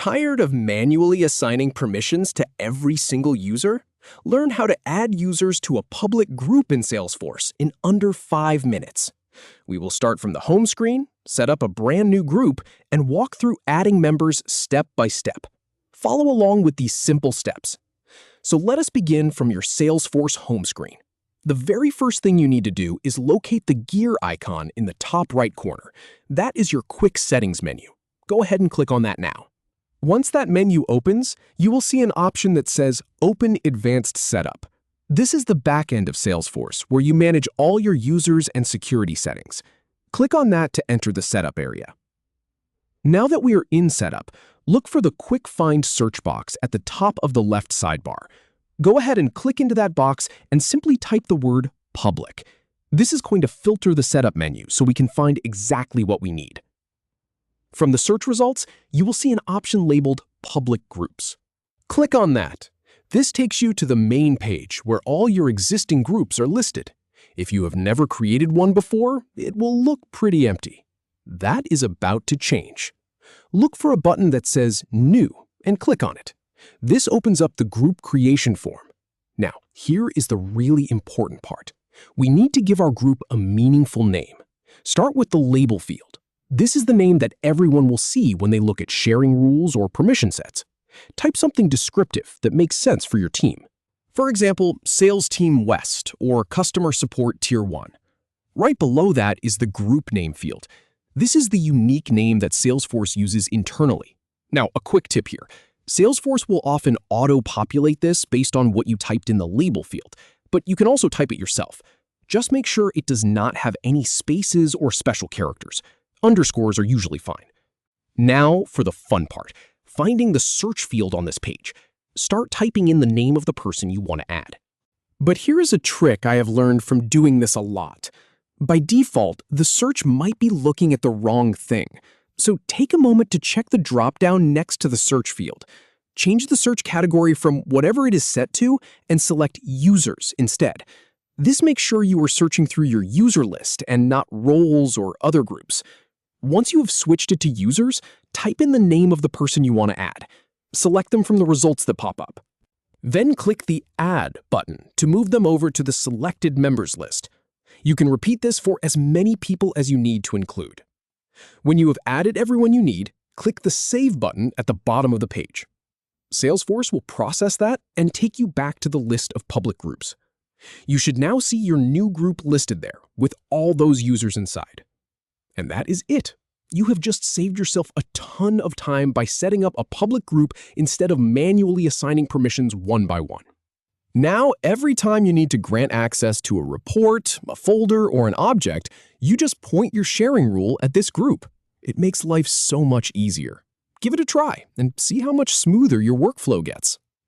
Tired of manually assigning permissions to every single user? Learn how to add users to a public group in Salesforce in under 5 minutes. We will start from the home screen, set up a brand new group, and walk through adding members step by step. Follow along with these simple steps. So let us begin from your Salesforce home screen. The very first thing you need to do is locate the gear icon in the top right corner. That is your quick settings menu. Go ahead and click on that now. Once that menu opens, you will see an option that says Open Advanced Setup. This is the back end of Salesforce, where you manage all your users and security settings. Click on that to enter the setup area. Now that we are in setup, look for the Quick Find search box at the top of the left sidebar. Go ahead and click into that box and simply type the word Public. This is going to filter the setup menu so we can find exactly what we need. From the search results, you will see an option labeled Public Groups. Click on that. This takes you to the main page where all your existing groups are listed. If you have never created one before, it will look pretty empty. That is about to change. Look for a button that says New and click on it. This opens up the group creation form. Now, here is the really important part. We need to give our group a meaningful name. Start with the label field. This is the name that everyone will see when they look at sharing rules or permission sets. Type something descriptive that makes sense for your team. For example, Sales Team West or Customer Support Tier 1. Right below that is the group name field. This is the unique name that Salesforce uses internally. Now, a quick tip here. Salesforce will often auto-populate this based on what you typed in the label field, but you can also type it yourself. Just make sure it does not have any spaces or special characters. Underscores are usually fine. Now for the fun part, finding the search field on this page. Start typing in the name of the person you want to add. But here is a trick I have learned from doing this a lot. By default, the search might be looking at the wrong thing. So take a moment to check the drop-down next to the search field. Change the search category from whatever it is set to and select Users instead. This makes sure you are searching through your user list and not roles or other groups. Once you have switched it to Users, type in the name of the person you want to add. Select them from the results that pop up. Then click the Add button to move them over to the selected members list. You can repeat this for as many people as you need to include. When you have added everyone you need, click the Save button at the bottom of the page. Salesforce will process that and take you back to the list of public groups. You should now see your new group listed there with all those users inside. And that is it. You have just saved yourself a ton of time by setting up a public group instead of manually assigning permissions one by one. Now, every time you need to grant access to a report, a folder, or an object, you just point your sharing rule at this group. It makes life so much easier. Give it a try and see how much smoother your workflow gets.